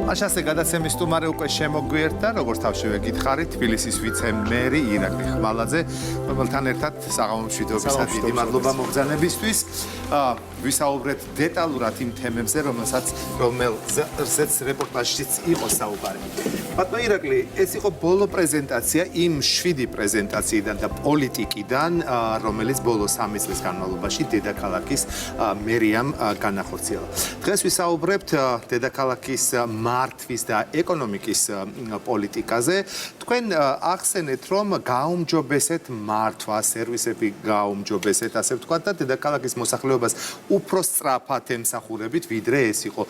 Აშასე გადაცემის სტუმარი უკვე შემოგვიერთდა, როგორც თავშევე გითხარით, თბილისის ვიცე-მერი ირაკლი ხმალაძე, რომელთან ერთად საღამო მშვიდობისა დიდი მადლობა მოგზანებისთვის. ვისაუბრეთ დეტალურად იმ თემებზე, რომელზეც რეპორტაჟშიც იყო საუბარი. ბატონო ირაკლი, ეს იყო ბოლო პრეზენტაცია იმ 7 პრეზენტაციიდან და პოლიტიკიდან, რომელიც ბოლო 3 წლის განმავლობაში დედაქალაქის მერიამ განახორციელა. დღეს ვისაუბრებთ დედაქალაქის მართვის და ეკონომიკის პოლიტიკაზე. თქვენ ახსენეთ, რომ გაუმჯობესეთ მართვა, სერვისები გაუმჯობესეთ, ასე ვთქვათ, და დედაქალაქის მოსახლეობას უფრო სწრაფად ემსახურებით, ვიდრე ეს იყო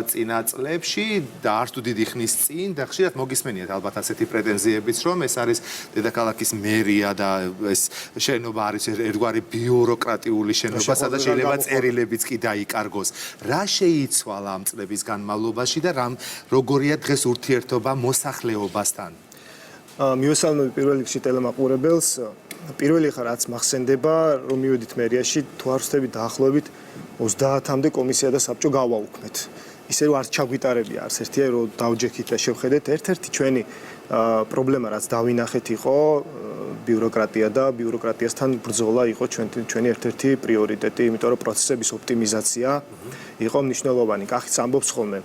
წინა წლებში და არც თუ დიდი ხნის წინ და ხშირად მოგისმენიათ ალბათ ასეთი პრეტენზიებიც, რომ ეს არის დედაქალაქის მერია და ეს შენობა არის ერთგვარი ბიუროკრატიული შენობა, სადაც შეიძლება წერილებიც კი დაიკარგოს. რა შეიცვალა ამ წლების განმავლობაში და როგორია დღეს ურთიერთობა მოსახლეობასთან? მივესალმები პირველ რიგში ტელემაყურებელს. პირველი ხარ რაც მახსენდება, რომ მივედით მერიაში, თუ არ ვცდები დაახლოებით 30-მდე კომისია და საბჭო გავაუქმეთ. ისე რომ არც ჩაგვიტარებია არც ერთია, რომ დავჯექით და შევხედეთ. ერთ-ერთი ჩვენი პრობლემა რაც დავინახეთ იყო ბიუროკრატია და ბიუროკრატიასთან ბრძოლა იყო ჩვენი ერთ-ერთი პრიორიტეტი, იმიტომ რომ პროცესების ოპტიმიზაცია იყო მნიშვნელოვანი. კახიც ამბობს ხოლმე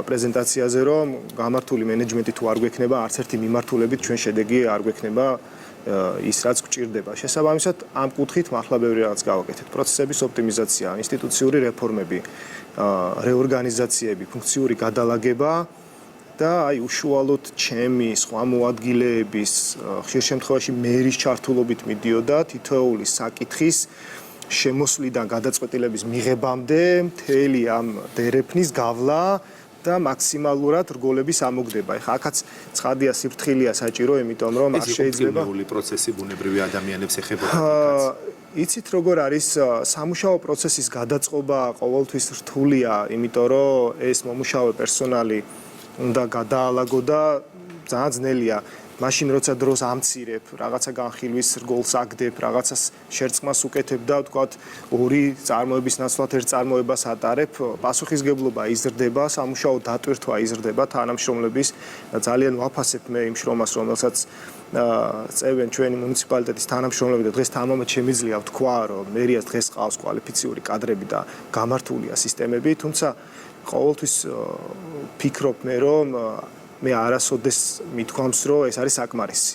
პრეზენტაციაზე, რომ გამართული მენეჯმენტი თუ არ გვექნება, არც ერთი მიმართულებით ჩვენ შედეგი არ გვექნება ის რაც გვჭირდება. შესაბამისად, ამ კუთხით მართლა ბევრი რაღაც გავაკეთეთ. პროცესების ოპტიმიზაცია, ინსტიტუციური რეფორმები, რეორგანიზაციები, ფუნქციური გადალაგება და უშუალოდ ჩემი სხვა მოადგილეების, ხშირ შემთხვევაში მერის ჩართულობით მიდიოდა თითოეული საკითხის შემოსვლიდან გადაწყვეტილების მიღებამდე მთელი ამ დერეფნის გავლა და მაქსიმალურად რგოლების ამოგდება. ეხლა აქაც ცხადია სიფრთხილეა საჭირო, იმიტომ რომ არ შეიძლება ოპტიმალური პროცესი ბუნებრივი ადამიანებს ეხებოდა. იცით როგორ არის სამუშაო პროცესის გადაწყობა ყოველთვის რთულია, იმიტომ რომ ეს მომუშავე პერსონალი უნდა გადაალაგო და ძალიან ძნელია. მაშინ როცა დროს ამცირებ, რაღაცა განხილვის რგოლს აგდებ, რაღაცას შერწყმას უკეთებ და ვთქვათ, ორი წარმოების ნაცვლად ერთ წარმოებას ატარებ, პასუხისგებლობა იზრდება, სამუშაო დატვირთვა იზრდება თანამშრომლების. ძალიან ვაფასებ მე იმ შრომას, რომელსაც წევენ ჩვენი მუნიციპალიტეტის თანამშრომლები და დღეს თამამად შემიძლია ვთქვა, რომ მერიას დღეს ყავს კვალიფიციური კადრები და გამართულია სისტემები, თუმცა ყოველთვის ფიქრობ მე, რომ მე არასოდეს მithქვამს, რომ ეს არის საკმარისი.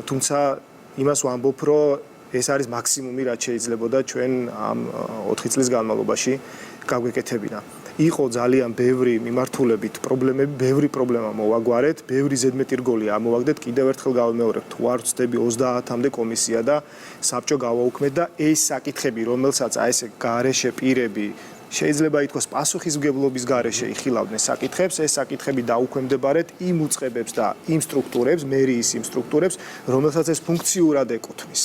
თუმცა იმას ვამბობ, რომ ეს არის მაქსიმუმი, რაც შეიძლებოდა ჩვენ ამ 4 წლის განმავლობაში გაგვეკეთებინა. იყო ძალიან ბევრი მიმართულებით პრობლემები, ბევრი პრობლემა მოვაგვარეთ, ბევრი ზედმეტი რგოლი ამოვაგდეთ, კიდევ ერთხელ გავიმეორებ, თუ არ ვცდები 30-მდე კომისია და საბჭო გავაუქმეთ და ეს საკითხები, რომელსაც ესე გარეშე პირები შეიძლება ითქვას პასუხისმგებლობის გარეშე იხილავდნენ საკითხებს, ეს საკითხები დაუქვემდებარეთ იმ უწყებებს და იმ სტრუქტურებს, მერიის იმ სტრუქტურებს, რომელსაც ეს ფუნქციურად ეკუთვნის.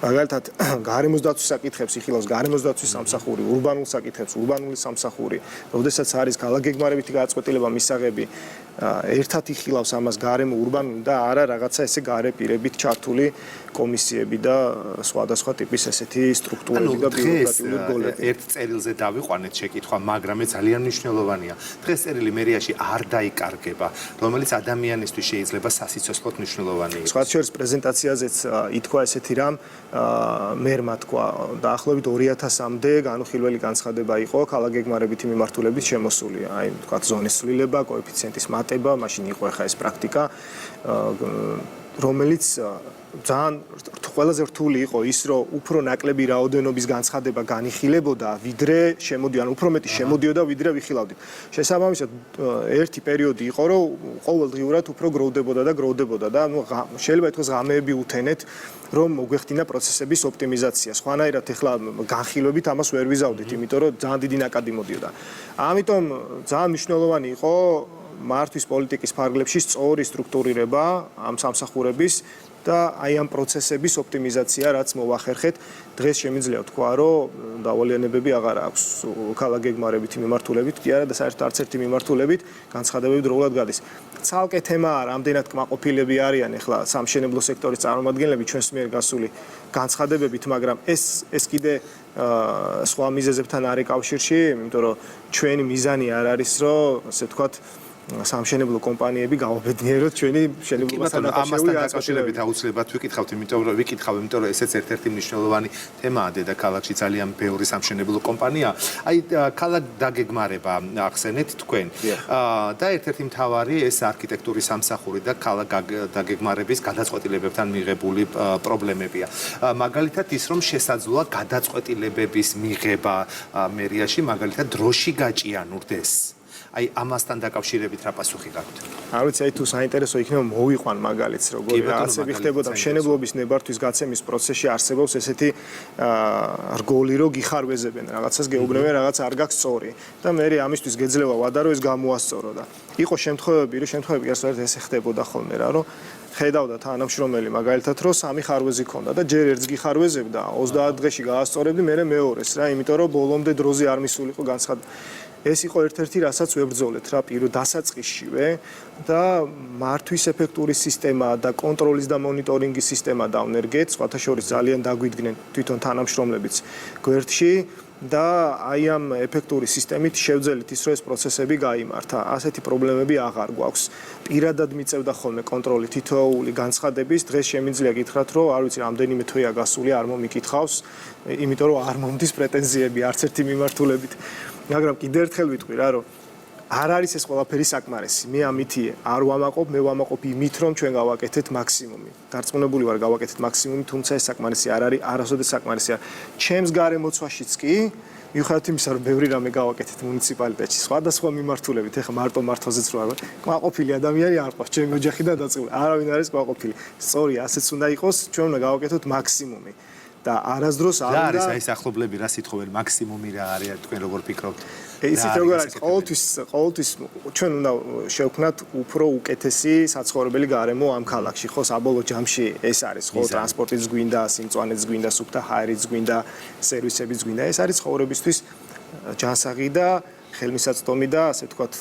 მაგალითად, გარემოს დაცვის საკითხებს იხილავს გარემოს დაცვის სამსახური, ურბანულ საკითხებს ურბანული სამსახური, როდესაც არის ქალაქგეგმარებითი გადაწყვეტილება მისაღები, ერთად იხილავს ამას გარემო ურბანული და არა რაღაცა ესე გარე პირებით ჩართული კომისიები და სხვადასხვა ტიპის ესეთი სტრუქტურები და ბიუროკრატიული რგოლები. ერთ წერილზე დავიყვანეთ შეკითხვა, მაგრამ ძალიან მნიშვნელოვანია. დღეს წერილი მერიაში არ დაიკარგება, რომელიც ადამიანისთვის შეიძლება სასიცოცხლოდ მნიშვნელოვანი იყოს. სხვა შორის პრეზენტაციაზეც ითქვა ესეთი რამ, მერმა თქვა, დაახლოებით 2000-მდე განუხილველი განცხადება იყო ქალაქგეგმარებითი მიმართულებით შემოსული. აი, თქვა ზონის ცვლილება, კოეფიციენტის მატება, მაშინ იყო ახლა ეს პრაქტიკა, რომელიც ძალიან ყველაზე რთული იყო ის, რომ უფრო ნაკლები რაოდენობის განცხადება განიხილებოდა, ვიდრე შემოდიან, უფრო მეტი შემოდიოდა, ვიდრე ვიხილავდით. შესაბამისად, ერთი პერიოდი იყო, რომ ყოველდღიურად უფრო გროვდებოდა და შეიძლება ითქვას ღამეები უთენეთ, რომ მოგვეხდინა პროცესების ოპტიმიზაცია. სხვანაირად ეხლა განხილვებით ამას ვერ ვიზავდით, იმიტომ რომ ძალიან დიდი ნაკადი მოდიოდა. ამიტომ ძალიან მნიშვნელოვანი იყო მართვის პოლიტიკის ფარგლებში სწორი სტრუქტურირება ამ სამსახურების და აი ამ პროცესების ოპტიმიზაცია, რაც მოვახერხეთ. დღეს შემიძლია ვთქვა, რომ დავალიანებები აღარ აქვს ქალაქგეგმარებითი მიმართულებით, კი არა და საერთოდ არც ერთი მიმართულებით განცხადებები დროულად გადის. ცალკე თემაა, რამდენად კმაყოფილები არიან ახლა სამშენებლო სექტორის წარმომადგენლები ჩვენს მიერ გასული განცხადებებით, მაგრამ ეს კიდე სხვა მიზეზებთან არ ეკავშირში, იმიტომ რომ ჩვენი მიზანი არ არის, რომ ასე ვთქვათ, სამშენებლო კომპანიები გავაბედნიეროთ ჩვენი მშენებლობასთან დაკავშირებით აუცილებლად ვიკითხავთ, იმიტომ რომ ესეც ერთ-ერთი მნიშვნელოვანი თემაა დედაქალაქში, ძალიან ბევრი სამშენებლო კომპანია. აი ქალაქ დაგეგმარება ახსენეთ თქვენ. და ერთ-ერთი მთავარი ეს არქიტექტურის სამსახური და ქალაქ დაგეგმარების გადაწყვეტილებებთან მიღებული პრობლემებია. მაგალითად ის რომ შესაძლოა გადაწყვეტილებების მიღება მერიაში მაგალითად დროში გაჭიანურდეს. აი ამასთან დაკავშირებით რა პასუხი გაქვთ? არ ვიცი, აი თუ საინტერესო იქნება მოვიყვან მაგალითს, როგორი რაღაცები ხდებოდა მშენებლობის ნებართვის გაცემის პროცესში არსებობს ესეთი რგოლი, რომ გიხარვეზებენ რაღაცას, გეუბნებიან რაღაც არ გაქვს სწორი და მე ამისთვის გეძლევა ვადარო ეს გამოასწორო და იყო შემთხვევები ერთად ესე ხდებოდა ხოლმე რა, რომ ხედავდა თანამშრომელი მაგალითად რომ 3 ხარვეზი ქონდა და ჯერ ერთს გიხარვეზებდა 30 დღეში გაასწორებდი, მე მეორეს რა, იმიტომ რომ ბოლომდე დროზე არ მისულიყო განცხადება. ეს იყო ერთ-ერთი, რასაც ვებრძოლეთ რა პირველ დასაწყისშივე და მართვის ეფექტური სისტემა და კონტროლის და მონიტორინგის სისტემა დავნერგეთ, სხვათა შორის ძალიან დაგვიდგნენ თვითონ თანამშრომლებიც გვერდში და აი ამ ეფექტური სისტემით შევძელით ის რომ ეს პროცესები გაიმართა. ასეთი პრობლემები აღარ გვაქვს. პირადად მიწევდა ხოლმე კონტროლი თითოეული განცხადების, დღეს შემიძლია გითხრათ რომ არ ვიცი რამდენიმე თვეა გასული არ მომიკითხავს, იმიტომ რომ არ მომდის პრეტენზიები არც ერთი მიმართულებით. მაგრამ კიდევ ერთხელ ვიტყვი რა, რომ არ არის ეს ყველაფერი საკმარისი. მე ამითი არ ვამაყობ, მე ვამაყობ იმით, რომ ჩვენ გავაკეთეთ მაქსიმუმი. დარწმუნებული ვარ, გავაკეთეთ მაქსიმუმი, თუმცა ეს საკმარისი არ არის, არასოდეს საკმარისი არ. ჩემს გარემოცვაშიც კი მიუხედავად იმისა, რომ ბევრი რამე გავაკეთეთ მუნიციპალიტეტში, სხვადასხვა მიმართულებით, ეხლა მარტოზეც რო არა, კმაყოფილი ადამიანი არ ყავს, ჩემი ოჯახიდან დაწყებული. არავინ არის კმაყოფილი. სწორი, ასეც უნდა იყოს, ჩვენ უნდა გავაკეთოთ მაქსიმუმი. და არასდროს არ უნდა არის აი სახლობლები რა სიტყვები მაქსიმუმი რა არის თქვენ როგორ ფიქრობთ? იცით როგორ არის ყოველთვის ჩვენ უნდა შევქმნათ უფრო უკეთესი საცხოვრებელი გარემო ამ ქალაქში, ხო, საბოლოო ჯამში ეს არის, ხო, ტრანსპორტიც გვინდა, სიმწვანეც გვინდა, სუფთა ჰაერიც გვინდა, სერვისებიც გვინდა, ეს არის ცხოვრებისთვის ჯანსაღი და ხელმისაწვდომი და ასე ვთქვათ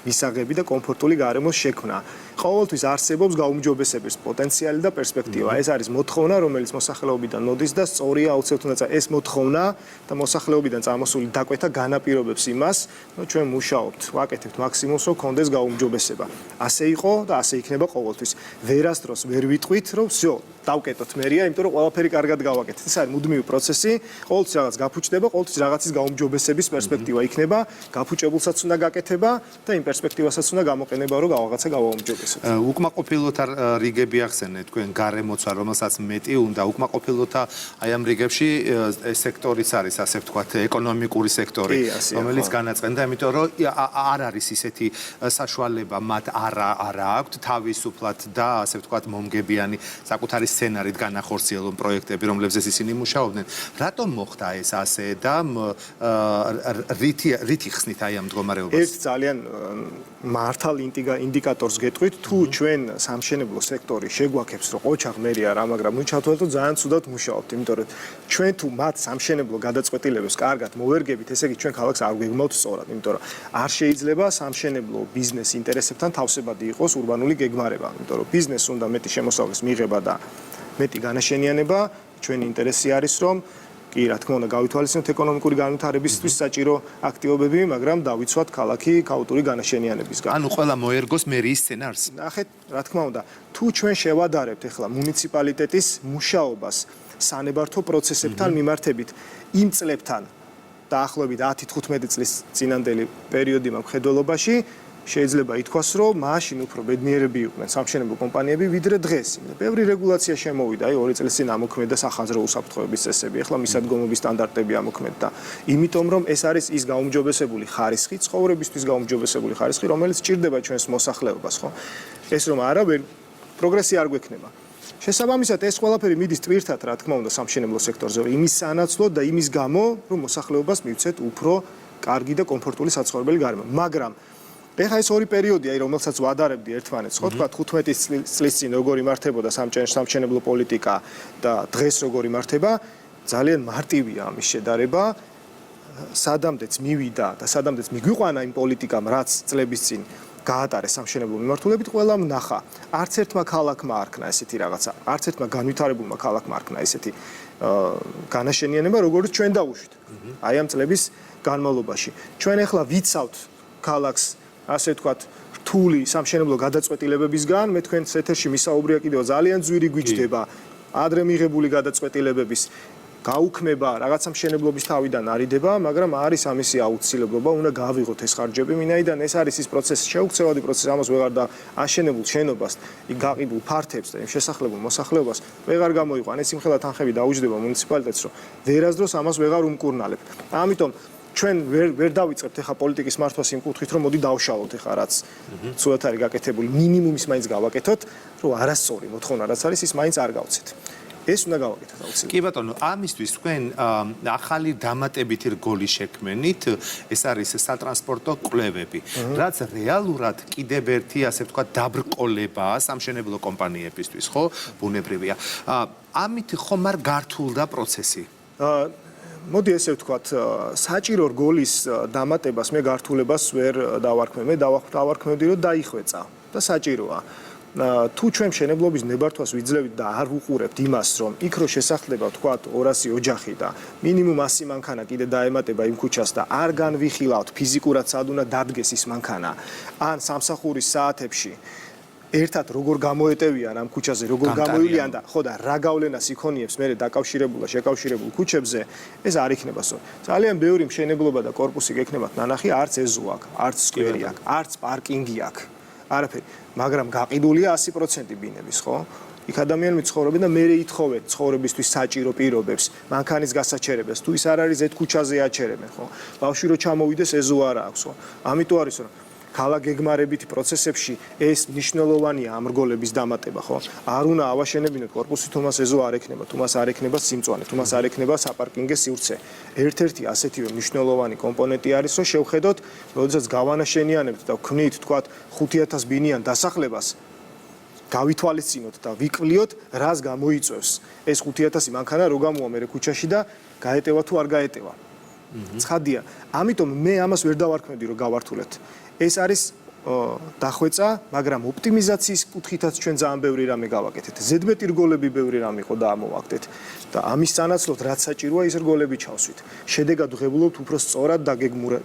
მისაღები და კომფორტული გარემოს შექმნა. ყოველთვის არსებობს გაუმჯობესების პოტენციალი და პერსპექტივა. ეს არის მოთხოვნა, რომელიც მოსახლეობიდან მოდის და სწორია აუცილებლად ეს მოთხოვნა და მოსახლეობიდან წამოსული დაკვეთა განაპირობებს იმას, რომ ჩვენ მუშაობთ, ვაკეთებთ მაქსიმუმს, რომ კონდეს გაუმჯობესება. ასე იყო და ასე იქნება ყოველთვის. ვერასდროს ვერ ვიტყვით, რომ всё, დავკეტოთ მერია, იმიტომ რომ ყველაფერი კარგად გავაკეთეთ. ეს არის მუდმივი პროცესი, ყოველთვის რაღაც გაფუჭდება, ყოველთვის რაღაცის გაუმჯობესების პერსპექტივა იქნება, გაფუჭებულსაც უნდა გაკეთება და იმ პერსპექტივასაც უნდა გამოყენება, რომ რაღაცა გავაუმჯობესოთ. უკმაყოფილოთა რიგები ახსენეთ თქვენ გარემოცვა, რომელსაც მეტი უნდა უკმაყოფილოთა აი ამ რიგებში ეს სექტორიც არის, ასე ვთქვათ, ეკონომიკური სექტორი, რომელიც განაწყენდა, იმიტომ რომ არ არის ისეთი საშუალება მათ არა აქვთ თავისუფლად და ასე ვთქვათ მომგებიანი საკუთარი სცენარით განახორციელონ პროექტები, რომლებზეც ისინი მუშაობდნენ. რატომ მოხდა ეს ასე და რითი ხსნით აი ამ მდგომარეობას? ერთ ძალიან მართალ ინდიკატორს გეტყვით, თუ ჩვენ სამშენებლო სექტორი შეგვაქებს, რომ ოჩახ მერია რა, მაგრამ ნუ ჩათვალოთ ძალიან ცუდად მუშაობთ, იმიტომ რომ ჩვენ თუ მათ სამშენებლო გადაწყვეტილებებს კარგად მოვერგებით, ესე იგი ჩვენ ქალაქს არ გვეგმავთ სწორად, იმიტომ რომ არ შეიძლება სამშენებლო ბიზნეს ინტერესებთან თავსებადი იყოს ურბანული გეგმარება, იმიტომ რომ ბიზნესს უნდა მეტი შემოსავლის მიღება და მეტი განაშენიანება, ჩვენი ინტერესი არის რომ კი, რა თქმა უნდა, გავითვალისწინოთ ეკონომიკური განვითარებისთვის საჭირო აქტივობები, მაგრამ დავიცვათ ქალაქი ქაოტური განაშენიანებისგან. ანუ ყველა მოერგოს მერიის სცენარს. ნახეთ, რა თქმა უნდა, თუ ჩვენ შევადარებთ ახლა მუნიციპალიტეტის მუშაობას სანებართო პროცესებთან მიმართებით იმ წლებთან დაახლოებით 10-15 წლის წინანდელი პერიოდი მხედველობაში შეიძლება ითქვას, რომ მაშინ უფრო ბედნიერები იყვნენ სამშენებლო კომპანიები ვიდრე დღეს. ბევრი რეგულაცია შემოვიდა, აი 2 წლის წინ ამოქმედა სახაზრო უსაფრთხოების წესები, ახლა მისადგომობის სტანდარტები ამოქმედდა. იმიტომ რომ ეს არის ის გაუმჯობესებული ხარისხი, ცხოვრებისთვის გაუმჯობესებული ხარისხი, რომელიც სჭირდება ჩვენს მოსახლეობას, ხო? ეს რომ არა, პროგრესი არ გვექნება. შესაბამისად, ეს ყველაფერი მიდის ტვირთად, რა თქმა უნდა, სამშენებლო სექტორზე, იმის სანაცვლოდ და იმის გამო, რომ მოსახლეობას მივცეთ უფრო კარგი და კომფორტული საცხოვრებელი გარემო. მაგრამ ეხლა ეს ორი პერიოდი, აი რომელსაც ვადარებდი ერთმანეთს, ხო თქვა 15 წლის წინ როგორ იმართებოდა სამშენებლო პოლიტიკა და დღეს როგორ იმართება, ძალიან მარტივია ამის შედარება. სადამდეც მივიდა და სადამდეც მიგვიყვანა იმ პოლიტიკამ, რაც წლების წინ გაატარეს სამშენებლო მიმართულებით, ყველამ ნახა. არც ერთმა ქალაქმა არქნა ესეთი რაღაცა, არც ერთმა განვითარებულმა ქალაქმა არქნა ესეთი განაშენიანება, როგორც ჩვენ დავუშვით. აი ამ წლების განმავლობაში. ჩვენ ახლა ვიცავთ ქალაქს, ასე ვთქვათ, რთული სამშენებლო გადაწყვეტილებებისგან, მე თქვენს ეთერში მისაუბრია კიდევ ძალიან ძვირი გვიჩდება ადრე მიღებული გადაწყვეტილებების გაუქმება, რაღაცა მშენებლობის თავიდან არიდება, მაგრამ არის ამისი აუცილებლობა, უნდა გავიღოთ ეს ხარჯები, მინაიდან ეს არის ის პროცესი, შეუქცევადი პროცესი, ამას ვეღარ და აშენებულ შენობას, იქ გაყიდულ ფართებს და იმ შესახლებულ მოსახლეობას ვეღარ გამოიყვან, ეს იმხელა თანხები დაუჯდება მუნიციპალიტეტს, რომ ვერასდროს ამას ვეღარ უმკურნალებ. ამიტომ ჩვენ ვერ დავიწყებთ ახლა პოლიტიკის მართვას იმ კუთხით, რომ მოდი დავშალოთ ახლა რაც ცუდად არის გაკეთებული, მინიმუმის მაინც გავაკეთოთ, რომ არასწორი მოთხოვნა რაც არის, ის მაინც არ გავცეთ. ეს უნდა გავაკეთოთ აუცილებლად. კი ბატონო, ამისთვის თქვენ ახალი დამატებითი რგოლი შექმნით, ეს არის სატრანსპორტო კვლევები, რაც რეალურად კიდევ ერთი, ასე ვთქვათ, დაბრკოლებაა სამშენებლო კომპანიებისთვის, ხო? ბუნებრივია. ამით ხომ არ გართულდა პროცესი? მოდი ესე ვთქვათ, საჭირო რგოლის დამატებას მე გართულებას ვერ დავარქმევ, მე დავარქმევდი, რომ დაიხვეწა და საჭიროა. თუ ჩვენ მშენებლობის ნებართვას ვიძლევით და არ ვუყურებთ იმას, რომ იქ რო შესახლება, ვთქვათ, 200 ოჯახი და მინიმუმ 100 მანქანა კიდე დაემატება იმ ქუჩას და არ განვიხილავთ ფიზიკურად სად უნდა დადგეს ის მანქანა, ან სამსახურის საათებში ერთად როგორ გამოეტევიან ამ ქუჩაზე, როგორ გამოივლიან და ხო და რა გავლენას იქონიებს მე დაკავშირებულ და შეკავშირებულ ქუჩებზე, ეს არ იქნება სწორი. ძალიან ბევრი მშენებლობა და კორპუსი გექნებათ ნანახი, არც ეზო აქვს, არც სკვერი აქვს, არც პარკინგი აქვს. არაფერი, მაგრამ გაყიდულია 100% ბინების, ხო? იქ ადამიანები ცხოვრობენ და მე ითხოვენ ცხოვრებისთვის საჭირო პირობებს, მანქანის გასაჩერებას, თუ ის არ არის ზედ ქუჩაზე აჩერებენ, ხო? ბავშვი რო ჩამოვიდეს ეზო არ აქვს, ხო? ამიტომ არის რომ ქალაქ გეგმარებითი პროცესებში ეს მნიშვნელოვანია ამ რგოლების დამატება, ხო? არ უნდა ავაშენებინოთ კორპუსი, თუ მას ეზო არ ექნება, თუ მას არ ექნება სიმწვანე, თუ მას არ ექნება საპარკინგე სივრცე. ერთ-ერთი ასეთივე მნიშვნელოვანი კომპონენტი არის, რომ შევხედოთ, როდესაც გავანაშენიანებთ და ვქმნით, თქვათ, 5000 ბინიან დასახლებას, გავითვალისწინოთ და ვიკლიოთ, რას გამოიწვევს ეს 5000 მანქანა, რო გამოვა მე ქუჩაში და გაეტევა თუ არ გაეტევა. ცხადია, ამიტომ მე ამას ვერ დავარქმევდი, რომ გავართულეთ. ეს არის დახვეწა, მაგრამ ოპტიმიზაციის კუთხითაც ჩვენ ძალიან ბევრი რამე გავაკეთეთ. ზედმეტი რგოლები ბევრი რამე იყო და ამოვაგდეთ. და ამის სანაცვლოდ რაც საჭიროა, ის რგოლები ჩავსვით. შედეგად ვღებულობთ უფრო სწორად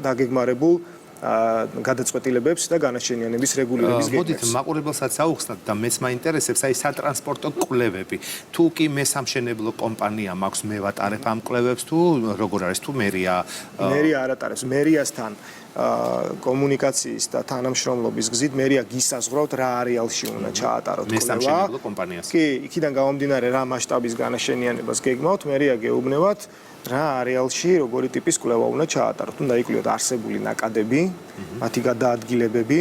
დაგეგმარებულ გადაწყვეტილებებს და განაშენიანების რეგულირების გეგმებს. მოდით მაყურებელსაც აუხსნათ და მეც მაინტერესებს აი სატრანსპორტო კვლევები. თუ კი მე სამშენებლო კომპანია მაქვს, მე ვატარებ ამ კვლევებს თუ როგორ არის თუ მერია არ ატარებს, მერიასთან კომუნიკაციის და თანამშრომლობის გზით მერია გისაზღვრავთ რა არეალში უნდა ჩაატაროთ კვლევა. სამშენებლო კომპანიას. კი, იქიდან გამომდინარე რა მასშტაბის განაშენიანებას გეგმავთ, მერია გეუბნევათ რა არეალში როგორი ტიპის კვლევა უნდა ჩაატაროთ. უნდა იკვლიოთ არსებული ნაკადები, მათი გადაადგილებები,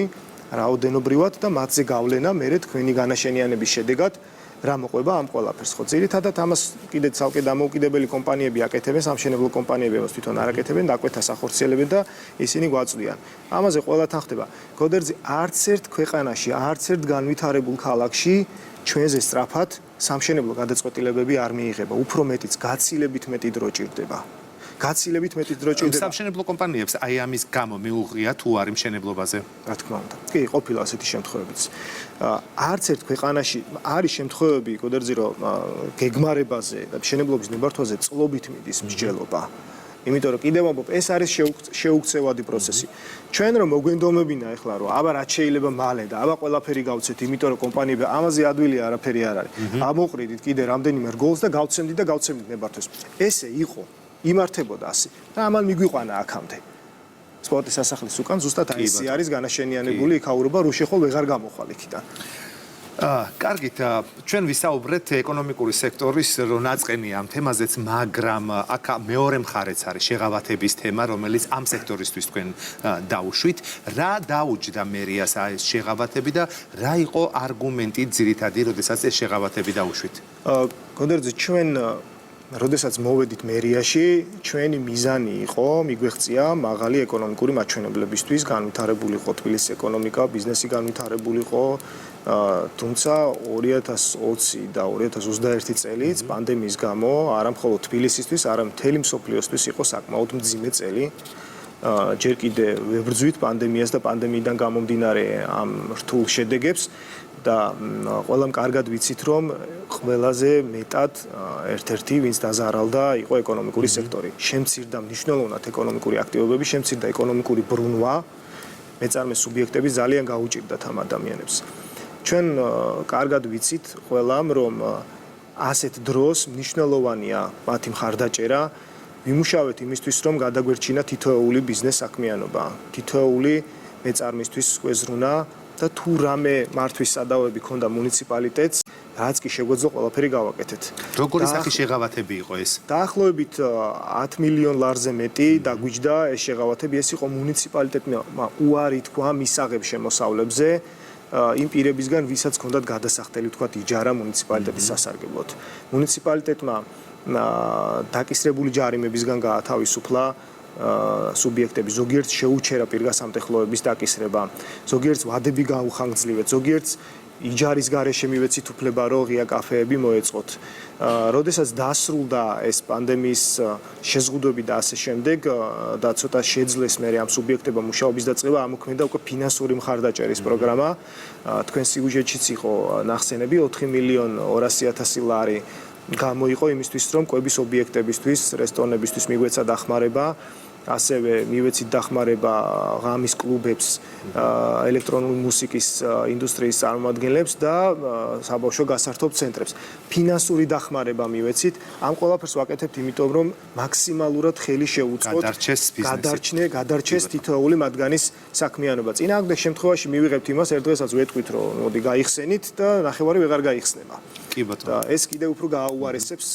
რაოდენობრივად და მათზე გავლენა მერე თქვენი განაშენიანების შედეგად რა მოყვება ამ ყველაფერს. ხო, ძირითადად ამას კიდე ცალკე დამოუკიდებელი კომპანიები აკეთებენ, სამშენებლო კომპანიები ამას თვითონ არ აკეთებენ, დაკვეთას ახორციელებენ და ისინი გვაწვდიან. ამაზე ყველა თან ხდება. გოდერძი არც ერთ ქვეყანაში, არც ერთ განვითარებულ ქალაქში ჩვენზე სწრაფად სამშენებლო გადაწყვეტილებები არ მიიღება. უფრო მეტიც გაცილებით მეტი დრო ჭირდება. გაცილებით მეტი დრო ჭირდება. სამშენებლო კომპანიებს აი ამის გამო მიუღია თუ არის მშენებლობაზე? რა თქმა უნდა. კი, ყოფილა ასეთი შემთხვევებიც. არც ერთ ქვეყანაში არის შემთხვევები, გოდერძი რომ გეგმარებაზე და მშენებლობის ნებართვაზე წლობით მიდის მსჯელობა. იმიტომ რომ კიდევ ამბობ, ეს არის შეუქცევადი პროცესი. ჩვენ რომ მოგვენდომებინა ახლა რომ აბა რაც შეიძლება მალე და აბა ყველაფერი გავცეთ, იმიტომ რომ კომპანიები ამაზე ადვილია არაფერი არ არის. ამოყრიდით კიდე რამდენიმე რგოლს და გავცემდით ნებართვას. ესე იყო, იმართებოდა ასე და ამან მიგვიყვანა აქამდე. სპორტის სასახლის უკან ზუსტად აი ეს არის განაშენიანებული იქაურობა, რუშეხოლ ვეღარ გამოხვალ იქიდან. კარგით, ჩვენ ვისაუბრეთ ეკონომიკური სექტორის ნაწყენია ამ თემაზეც, მაგრამ აქ მეორე მხარეც არის შეღავათების თემა, რომელიც ამ სექტორისთვის თქვენ დაუშვით. რა დაუჯდა მერიას ეს შეღავათები და რა იყო არგუმენტი ძირითადი, როდესაც ეს შეღავათები დაუშვით? გოდერძი, ჩვენ როდესაც მოვედით მერიაში, ჩვენი მიზანი იყო მიგვეღწია მაღალი ეკონომიკური მაჩვენებლებისთვის, განვითარებული იყო თბილისის ეკონომიკა, ბიზნესი განვითარებული იყო, თუმცა 2020 და 2021 წელიც პანდემიის გამო არა მხოლოდ თბილისისთვის, არამედ მთელი მსოფლიოსთვის იყო საკმაოდ მძიმე წელი. ჯერ კიდე ვებრძვით პანდემიას და პანდემიიდან გამომდინარე ამ რთულ შედეგებს და ყველამ კარგად ვიცით, რომ ყველაზე მეტად ერთ-ერთი ვინც დაზარალდა იყო ეკონომიკური სექტორი. შემცირდა მნიშვნელოვნად ეკონომიკური აქტივობები, შემცირდა ეკონომიკური ბრუნვა, მეწარმე სუბიექტები ძალიან გაუჭირდათ ამ ადამიანებს. ჩვენ კარგად ვიცით ყველამ, რომ ასეთ დროს მნიშვნელოვანია მათი მხარდაჭერა, ვიმუშავეთ იმისთვის, რომ გადაგვერჩინა თითოეული ბიზნეს საქმიანობა, თითოეული მეწარმისთვის გვეზრუნა და თუ რამე მართვის სადავები ქონდა მუნიციპალიტეტს, რაც კი შეგვეძლო ყველაფერი გავაკეთეთ. როგორი სახის შეღავათები იყო ეს? დაახლოებით 10 მილიონ ლარზე მეტი დაგვიჯდა ეს შეღავათები, ეს იყო მუნიციპალიტეტმა უარი თქვა მისაღებ შემოსავლებზე იმ პირებისგან, ვისაც ჰქონდათ გადასახდელი თქვათ იჯარა მუნიციპალიტეტის სასარგებლოდ. მუნიციპალიტეტმა დაკისრებული ჯარიმებისგან გაათავისუფლა სუბიექტები, ზოგიერთს შეუჩერა პირგასამტეხლოების დაკისრება, ზოგიერთს ვადები გაუხანგძლივეთ, ზოგიერთს იჯარის გარეშე მივეცით უფლება, რომ ღია კაფეები მოეწყოთ. როდესაც დასრულდა ეს პანდემიის შეზღუდვები და ასე შემდეგ და ცოტა შეძლეს მე ამ სუბიექტებმა მუშაობის დაწყება, ამოქმედა უკვე ფინანსური მხარდაჭერის პროგრამა. თქვენ სიუჟეტშიც იყო ნახსენები 4 მილიონ 200,000 ლარი გამოიყო იმისთვის, რომ კვების ობიექტებისთვის, რესტორნებისთვის მიგვეცა დახმარება, ასევე მივეცით დახმარება ღამის კლუბებს, ელექტრონული მუსიკის ინდუსტრიის წარმომადგენლებს და საბავშვო გასართობ ცენტრებს. ფინანსური დახმარება მივეცით. ამ ყველაფერს ვაკეთებთ იმიტომ, რომ მაქსიმალურად ხელი შეუწყოთ გადარჩეს თითოეული მათგანის საქმიანობა. წინააღმდეგ შემთხვევაში მივიღებთ იმას, ერთ დღესაც ვეთქვით, რომ მოდი გაიხსენით და ნახევარი ვეღარ გაიხსნება. კი ბატონო. და ეს კიდევ უფრო გააუარესებს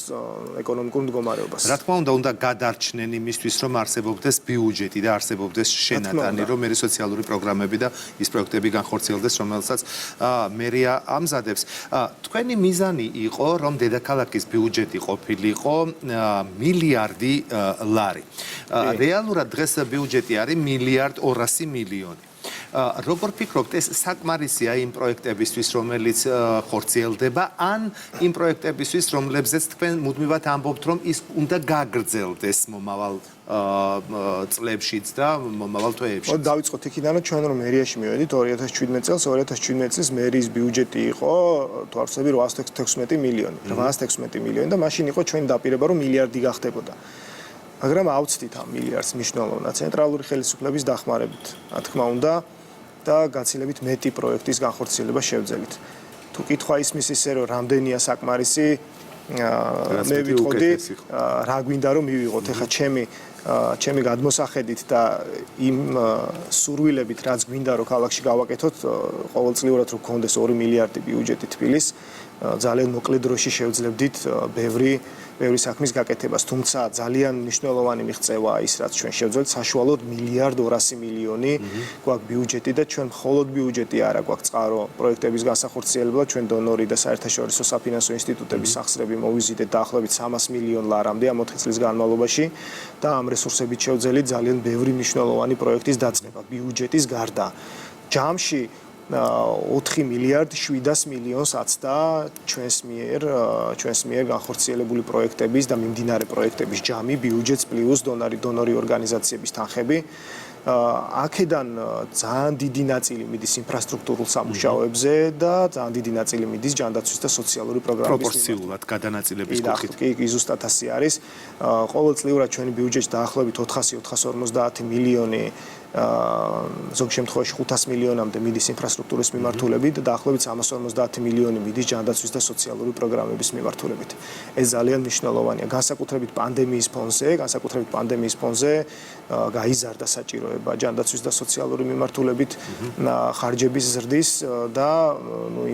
ეკონომიკურ მდგომარეობას. რა თქმა უნდა გადარჩნენ იმისთვის, რომ არსებობდეს ბიუჯეტი და არსებობდეს შენატანი, რომ მე სოციალური პროგრამები და ის პროექტები განხორციელდეს, რომელსაც მერია ამზადებს. თქვენი მიზანი იყო, რომ დედაქალაქის ბიუჯეტი ყოფილიყო მილიარდი ლარი. რეალურად დღეს ბიუჯეტი არის 1,200,000,000. როგორ ფიქრობთ, ეს საკმარისია იმ პროექტებისთვის, რომელიც ხორციელდება, ან იმ პროექტებისთვის, რომლებზეც თქვენ მუდმივად ამბობთ, რომ ის უნდა გაგრძელდეს მომავალ წლებშიც და მომავალ თვეებში? დავიწყოთ იქიდან, რომ ჩვენ რომ მერიაში მივედით 2017 წელს, 2017 წელს მერიის ბიუჯეტი იყო თუ არ ვცდები 816 მილიონი, 816 მილიონი და მაშინ იყო ჩვენი დაპირება, რომ მილიარდი გახდებოდა. მაგრამ ავწდით ამ მილიარდს მნიშვნელოვნად ცენტრალური ხელისუფლების დახმარებით. რა თქმა უნდა და გაცილებით მეტი პროექტის განხორციელება შევძელით. თუ კითხვა ისმის ისე რომ რამდენია საკმარისი, მე ვიტყოდი რა გვინდა რომ მივიღოთ. ეხლა ჩემი გადმოსახედით და იმ სურვილებით, რაც გვინდა რომ ქალაქში გავაკეთოთ, ყოველწლიურად რომ გქონდეს 2 მილიარდი ბიუჯეტი თბილის, ძალიან მოკლე დროში შევძლებდით ბევრი საქმის გაკეთებას, თუმცა ძალიან მნიშვნელოვანი მიღწევაა ის, რაც ჩვენ შევძლებთ, საშუალოდ 1,200,000,000 გვაქვს ბიუჯეტი და ჩვენ მხოლოდ ბიუჯეტი არა გვაქვს წყარო პროექტების განსახორციელებლად, ჩვენ დონორი და საერთაშორისო საფინანსო ინსტიტუტების სახსრები მოვიზიდეთ დაახლოებით 300 მილიონ ლარამდე ამ 4 წლის განმავლობაში და ამ რესურსებით შევძელით ძალიან ბევრი მნიშვნელოვანი პროექტის დაწყება ბიუჯეტის გარდა. ჯამში 4 მილიარდ 700 მილიონს აცდა ჩვენს მიერ განხორციელებული პროექტების და მიმდინარე პროექტების ჯამი, ბიუჯეტს პლუს დონორი ორგანიზაციების თანხები. აქედან ძალიან დიდი ნაწილი მიდის ინფრასტრუქტურულ სამუშაოებზე და ძალიან დიდი ნაწილი მიდის ჯანდაცვის და სოციალური პროგრამების პროპორციულად გადანაწილების კუთხით. კი, ზუსტად ასე არის. ყოველწლიურად ჩვენი ბიუჯეტი დაახლოებით 400-450 მილიონი ზოგ შემთხვევაში 500 მილიონამდე მიდის ინფრასტრუქტურის მიმართულებით და დაახლოებით 350 მილიონი მიდის ჯანდაცვის და სოციალური პროგრამების მიმართულებით. ეს ძალიან მნიშვნელოვანია. განსაკუთრებით პანდემიის ფონზე გაიზარდა საჭიროება ჯანდაცვის და სოციალური მიმართულებით ხარჯების ზრდის და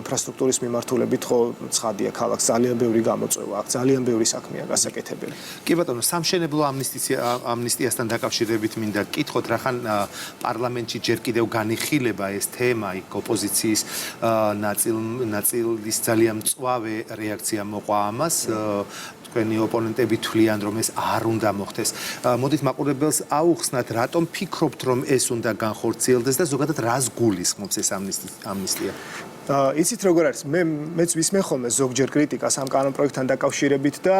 ინფრასტრუქტურის მიმართულებით ხო ცხადია ქალაქს ძალიან ბევრი გამოწვევა აქვს, ძალიან ბევრი საქმეა გასაკეთებელი. კი ბატონო, სამშენებლო ამნისტიასთან დაკავშირებით მინდა გკითხოთ, რახან პარლამენტში ჯერ კიდევ განიხილება ეს თემა, იქ ოპოზიციის ნაწილის ძალიან მწვავე რეაქცია მოყვა ამას. თქვენი ოპონენტები თვლიან, რომ ეს არ უნდა მოხდეს. მოდით მაყურებელს აუხსნათ, რატომ ფიქრობთ, რომ ეს უნდა განხორციელდეს და ზოგადად რას გულისხმობს ეს ამნისტია? იცით როგორ არის, მეც ვისმენ ხოლმე ზოგჯერ კრიტიკას ამ კანონპროექტთან დაკავშირებით და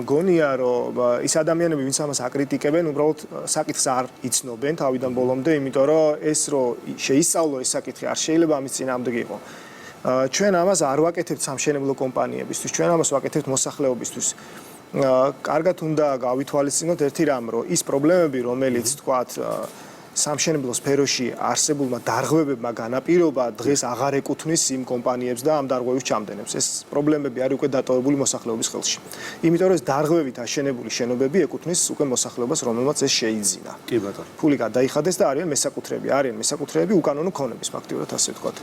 მგონია, რომ ის ადამიანები, ვინც ამას აკრიტიკებენ, უბრალოდ საკითხს არ იცნობენ თავიდან ბოლომდე, იმიტომ რომ ეს რომ შეისწავლო ეს საკითხი არ შეიძლება ამის წინააღმდეგ იყო. ჩვენ ამას არ ვაკეთებთ სამშენებლო კომპანიებისთვის, ჩვენ ამას ვაკეთებთ მოსახლეობისთვის. კარგად უნდა გავითვალისწინოთ ერთი რამ, რომ ის პრობლემები, რომელიც თქვათ სამშენებლო სფეროში არსებულმა დარღვევებმა განაპირობა, დღეს აღარ ეკუთვნის იმ კომპანიებს და ამ დარღვევის ჩამდენებს. ეს პრობლემები არის უკვე დატოვებული მოსახლეობის ხელში. იმიტომ რომ ეს დარღვევით აშენებული შენობები ეკუთვნის უკვე მოსახლეობას, რომელმაც ეს შეიძინა. კი ბატონო. ფული გადაიხადეს და არიან მესაკუთრეები უკანონო ქონების ფაქტიურად ასე ვთქვათ.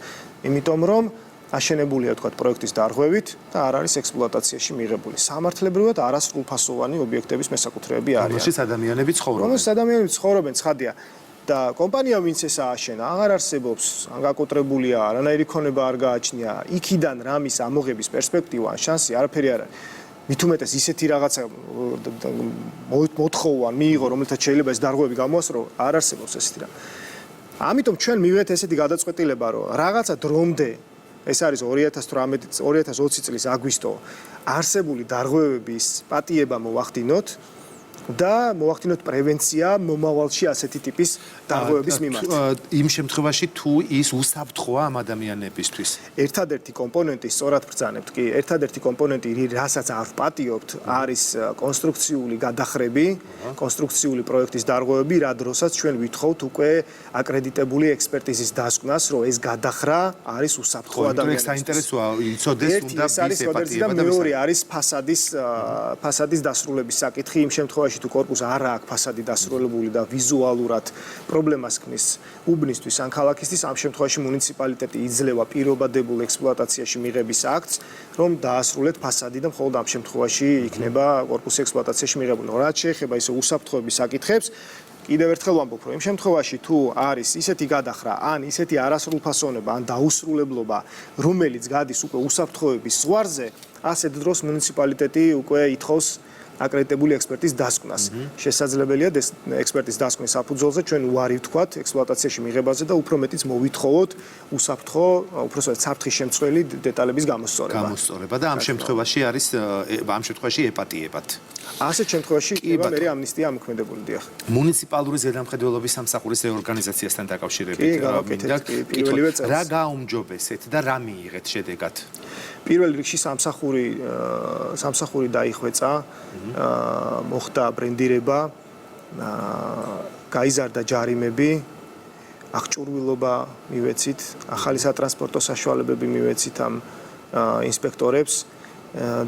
იმიტომ რომ აშენებულია თქვათ პროექტის დარღვევით და არ არის ექსპლუატაციაში მიღებული. სამართლებრივად არასრულფასოვანი ობიექტების მესაკუთრეები არიან. რომელშიც ადამიანები ცხოვრობენ. რომელშიც ადამიანები ცხოვრობენ, ცხადია. და კომპანია ვინც ეს ააშენა, აღარ არსებობს, გაკოტრებულია, არანაირი ქონება არ გააჩნია. იქიდან რამის ამოღების პერსპექტივა, შანსი არაფერი არ არის. მით უმეტეს ისეთი რაღაცა მოთხოვა მიიღო, რომელთაც შეიძლება ეს დარღვევები გამოასწრო, არ არსებობს ესეთი რამ. ამიტომ ჩვენ მივიღეთ ესეთი გადაწყვეტილება, რომ რაღაცა დრომდე ეს არის 2020 წლის აგვისტო არსებული დარღვევების პატიება მოვახდინოთ და მოვახდინოთ პრევენცია მომავალში ასეთი ტიპის დარღვევების მიმართ. იმ შემთხვევაში თუ ის უსაფრთხოა ამ ადამიანებისთვის. ერთადერთი კომპონენტი სწორად ბრძანებთ კი, ერთადერთი კომპონენტი, რასაც არ ვპატიობთ, არის კონსტრუქციული გადახრები, კონსტრუქციული პროექტის დარღვევები, რა დროსაც ჩვენ ვითხოვთ უკვე აკრედიტებული ექსპერტიზის დასკვნას, რომ ეს გადახრა არის უსაფრთხო ადამიანებისთვის. საინტერესოა, იცოდეს უნდა ეს არის და მეორე არის ფასადის დასრულების საკითხი იმ შემთხვევაში თუ კორპუსს არ აქვს ფასადი დასრულებული და ვიზუალურად პრობლემას ქმნის უბნისთვის ან ქალაქისთვის, ამ შემთხვევაში მუნიციპალიტეტი იძლევა პირობადებულ ექსპლუატაციაში მიღების აქტს, რომ დაასრულეთ ფასადი და მხოლოდ ამ შემთხვევაში იქნება კორპუსი ექსპლუატაციაში მიღებული. რაც შეეხება ისე უსაფრთხოების საკითხებს, კიდევ ერთხელ ვამბობ, რომ იმ შემთხვევაში თუ არის ისეთი გადახრა, ან ისეთი არასრულფასოვნება, ან დაუსრულებლობა, რომელიც გადის უკვე უსაფრთხოების ზღვარზე, ასეთ დროს მუნიციპალიტეტი უკვე ითხოვს აკრედიტებული ექსპერტის დასკვნას. შესაძლებელია ექსპერტის დასკვნის საფუძველზე ჩვენ უარი ვთქვათ ექსპლუატაციაში მიღებაზე და უფრო მეტიც მოვითხოვოთ უსაფრთხო, უпроსტად საფრთხის შემცველი დეტალების გამოსწორება. და ამ შემთხვევაში არის ეპატიებად. ასეთ შემთხვევაში იქნება მე ამნისტია ამოქმედებული, დიახ. მუნიციპალური ზედამხედველობის სამსახურის რეორგანიზაციასთან დაკავშირებით რა გაუმჯობესეთ და რა მიიღეთ შედეგად? პირველ რიგში სამსახური დაიხვეწა, მოხდა ბრენდირება, გაიზარდა ჯარიმები, აღჭურვილობა მივეცით, ახალი სატრანსპორტო საშუალებები მივეცით ამ ინსპექტორებს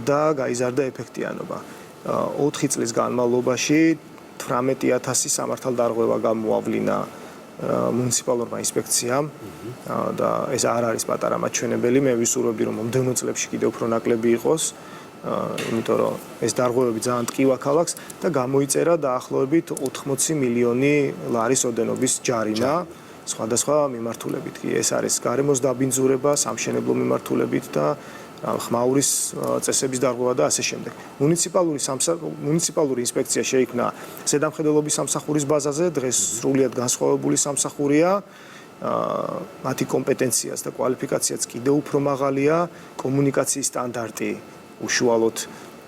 და გაიზარდა ეფექტიანობა. 4 წლის განმავლობაში 18,000 სამართალდარღვევა გამოავლინა მუნიციპალურმა ინსპექციამ და ეს არ არის პატარა მაჩვენებელი. მე ვისურვებდი, რომ მომდევნო წლებში კიდევ უფრო ნაკლები იყოს, იმიტომ რომ ეს დარღვევები ძალიან ტკივა ქალაქს და გამოიწერა დაახლოებით 80 მილიონი ლარის ოდენობის ჯარიმა სხვადასხვა მიმართულებით. კი, ეს არის გარემოს დაბინძურება, სამშენებლო მიმართულებით და ხმაურის წესების დარღვევა და ასე შემდეგ. მუნიციპალური ინსპექცია შეიქმნა ზედამხედველობის სამსახურის ბაზაზე, დღეს სრულიად განსხვავებული სამსახურია. მათი კომპეტენციაც და კვალიფიკაციაც კიდევ უფრო მაღალია, კომუნიკაციის სტანდარტი უშუალოდ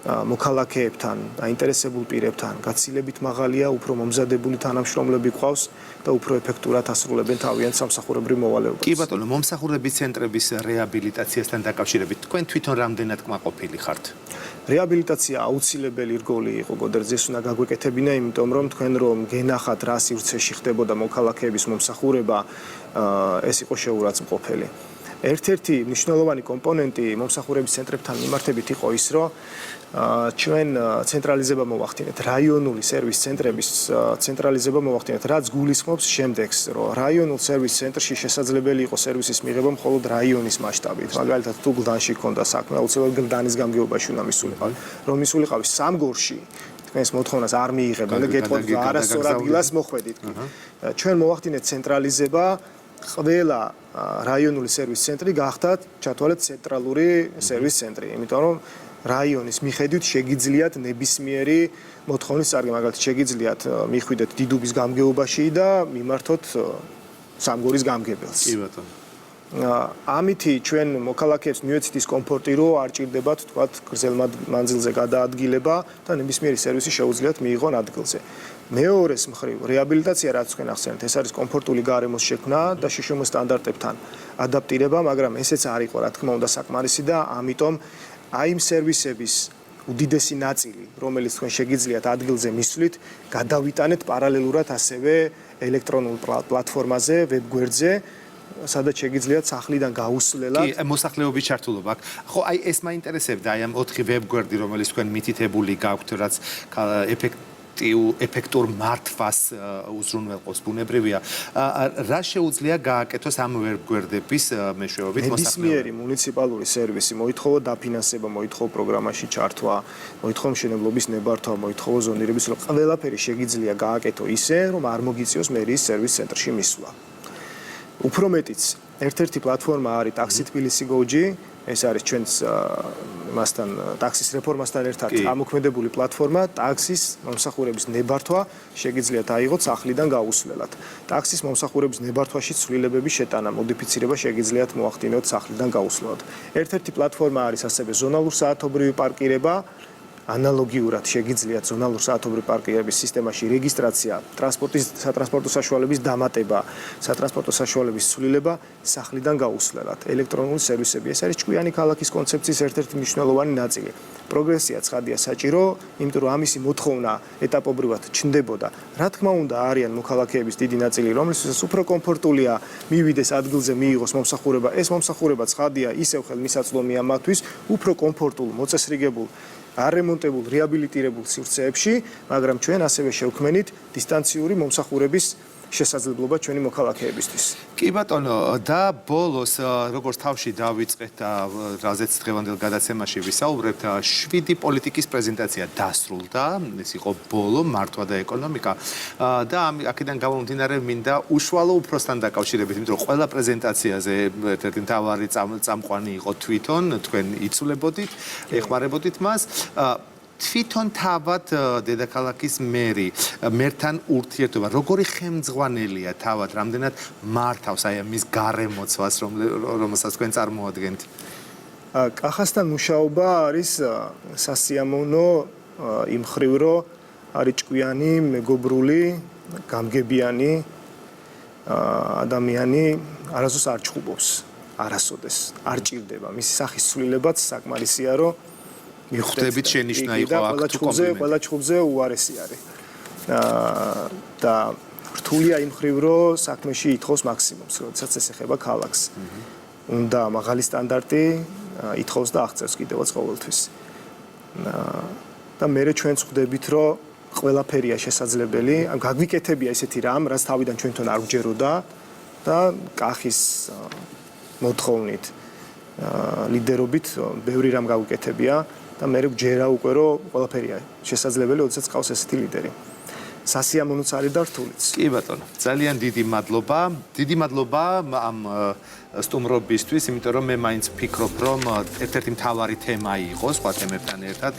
მოქალაქეებთან, დაინტერესებულ პირებთან გაცილებით მაღალია, უფრო მომზადებული თანამშრომლები გვყავს და უფრო ეფექტურად ასრულებენ თავიანთ სამსახურებრივ მოვალეობას. კი ბატონო, მომსახურების ცენტრების რეაბილიტაციასთან დაკავშირებით თქვენ თვითონ რამდენად კმაყოფილი ხართ? რეაბილიტაცია აუცილებელი რგოლი იყო გოდერძეს უნდა გაგვეკეთებინა, იმიტომ რომ თქვენ რომ გენახათ რა სივრცეში ხდებოდა მოქალაქეების მომსახურება, ეს იყო შეურაცხმყოფელი. ერთ-ერთი მნიშვნელოვანი კომპონენტი მომსახურების ცენტრებთან მიმართებით იყო ის, რომ ჩვენ ცენტრალიზება მოვახდინეთ, რაიონული სერვის ცენტრების ცენტრალიზება მოვახდინეთ, რაც გულისხმობს შემდეგს, რომ რაიონულ სერვის ცენტრში შესაძლებელი იყო სერვისის მიღება მხოლოდ რაიონის მასშტაბით. მაგალითად, თუ გლდანში ქონდა საქმე, აუცილებლად გლდანის გამგეობაში უნდა მისულიყავი. რომ მისულიყავი სამგორში, თქვენს მოთხოვნას არ მიიღებენ და გეტყვით არასწორ ადგილას მოხვედით. ჩვენ მოვახდინეთ ცენტრალიზება, ყველა რაიონული სერვის ცენტრი გახდათ ჩათვალეთ ცენტრალური სერვის ცენტრი, იმიტომ რომ რაიონის მიხედვით შეგიძლიათ ნებისმიერი მოთხოვნის წარდგენა, მაგალითად შეგიძლიათ მიხვიდეთ დიდუბის გამგეობაში და მიმართოთ სამგორის გამგებელს. კი ბატონო. ამითი ჩვენ მოქალაქეებს მივეცით ის კომფორტი, რომ არ ჭირდებათ თქვათ გრძელ მანძილზე გადაადგილება და ნებისმიერი სერვისი შეუძლიათ მიიღონ ადგილზე. მეორეს მხრივ, რეაბილიტაცია რაც თქვენ ახსენეთ, ეს არის კომფორტული გარემოს შექმნა და შშმ სტანდარტებთან ადაპტირება, მაგრამ ესეც არ იყო რა თქმა უნდა საკმარისი და ამიტომ აი იმ სერვისების უდიდესი ნაწილი, რომელიც თქვენ შეგიძლიათ ადგილზე მისვლით, გადავიტანეთ პარალელურად ასევე ელექტრონულ პლატფორმაზე, ვებგვერდზე, სადაც შეგიძლიათ სახლიდან გაუსვლელად. კი, მოსახლეობის ჩართულობა აქვს. ხო, აი ეს მაინტერესებდა, აი ამ 4 ვებგვერდი, რომელიც თქვენ მითითებული გაქვთ, რაც ეფექტურ მართვას უზრუნველყოფს, ბუნებრივია. რა შეუძლია გააკეთოს ამ ვებგვერდების მეშვეობით მოსახლეობამ? ნებისმიერი მუნიციპალური სერვისი მოითხოვა დაფინანსება, მოითხოვა პროგრამაში ჩართვა, მოითხოვა მშენებლობის ნებართვა, მოითხოვა ზონირების, ყველაფერი შეგიძლია გააკეთო ისე, რომ არ მოგიწიოს მერიის სერვის ცენტრში მისვლა. უფრო მეტიც, ერთ-ერთი პლატფორმა არის ტაქსი თბილისი GoG, ეს არის ჩვენს მასთან ტაქსის რეფორმასთან ერთად ამოქმედებული პლატფორმა, ტაქსის მომსახურების ნებართვა შეგიძლიათ აიღოთ სახლიდან გაუსვლელად. ტაქსის მომსახურების ნებართვაში ცვლილებების შეტანა, მოდიფიცირება შეგიძლიათ მოახდინოთ სახლიდან გაუსვლელად. ერთ-ერთი პლატფორმა არის ასევე ზონალურ საათობრივი პარკირება, ანალოგიურად შეგიძლიათ ზონალურ საათობრივი პარკირების სისტემაში რეგისტრაცია, სატრანსპორტო საშუალების დამატება, სატრანსპორტო საშუალების ცვლილება სახლიდან გაუსვლელად. ელექტრონული სერვისები, ეს არის ჭკვიანი ქალაქის კონცეფციის ერთ-ერთი მნიშვნელოვანი ნაწილი. პროგრესია ცხადია საჭირო, იმიტომ რომ ამისი მოთხოვნა ეტაპობრივად ჩნდებოდა. რა თქმა უნდა, არიან მოქალაქეების დიდი ნაწილი, რომლისთვისაც უფრო კომფორტულია მივიდეს ადგილზე მიიღოს მომსახურება. ეს მომსახურება ცხადია ისევ ხელმისაწვდომია მათთვის, უფრო კომფორტულ, მოწესრიგებულ არემონტებულ, რეაბილიტირებულ სივრცეებში, მაგრამ ჩვენ ასევე შევქმნით დისტანციური მომსახურების შესაძლებლობა ჩვენი მოქალაქეებისთვის. კი ბატონო, და ბოლოს როგორც თავში დავიწყეთ და რაზეც დღევანდელ გადაცემაში ვისაუბრებთ, 7 პოლიტიკის პრეზენტაცია დასრულდა, ეს იყო ბოლო მართვა და ეკონომიკა და აქედან გამომდინარე მინდა უშუალო უფროსთან დაკავშირებით, იმიტომ რომ ყველა პრეზენტაციაზე ერთ-ერთი მთავარი წამყვანი იყო თვითონ, თქვენ იცვლებოდით, ეხმარებოდით მას. თვითონ თავად დედაქალაქის მერთან ურთიერთობა, როგორი ხელმძღვანელია თავად, რამდენად მართავს აი ამის გარემოცვას, რომელსაც თქვენ წარმოადგენთ? კახასთან მუშაობა არის სასიამოვნო იმ მხრივ, რომ არის ჭკვიანი, მეგობრული, გამგებიანი ადამიანი, არასდროს არ ჩხუბობს, არასოდეს არ ჭირდება. მისი სახის ცვლილებაც საკმარისია, რომ მიხვდებით შენიშვნა იყო აქ თუ კომპლიმენტი. ყველა ჩხუბზე უარესი არის. და რთულია იმ მხრივ, რომ საქმეში ითხოვს მაქსიმუმს, როდესაც ეს ეხება ქალაქს. უნდა მაღალი სტანდარტი ითხოვს და აღწევს კიდევაც ყოველთვის. და მე ჩვენ ვხვდებით, რომ ყველაფერია შესაძლებელი, გაგვიკეთებია ესეთი რამ, რაც თავიდან ჩვენთან არ გვჯეროდა და კახის მოთხოვნით ლიდერობით ბევრი რამ გაგვიკეთებია. და მე გვჯერა უკვე რომ ყველაფერია შესაძლებელი, როდესაც ყავს ესეთი ლიდერი. სასიამოვნოც არის და რთულიც. კი ბატონო, ძალიან დიდი მადლობა. დიდი მადლობა ამ სტუმრობისთვის, იმიტომ რომ მე მაინც ვფიქრობ, რომ ერთ-ერთი მთავარი თემა იყო სხვა თემებთან ერთად,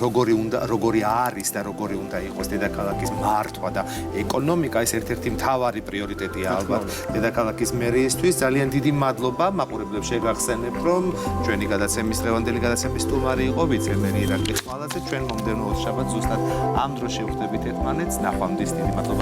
როგორი არის და როგორი უნდა იყოს დედაქალაქის მართვა და ეკონომიკა, ეს ერთ-ერთი მთავარი პრიორიტეტია ალბათ დედაქალაქის მერიისთვის. ძალიან დიდი მადლობა. მაყურებლებს შეგახსენებ, რომ ჩვენი დღევანდელი გადაცემის სტუმარი იყო ვიცე-მერი ირაკლი ხმალაძე. ჩვენ მომდევნო შაბათს ზუსტად ამ დროს შევხვდებით ერთმანეთს. ნახვამდის, დიდი მადლობა.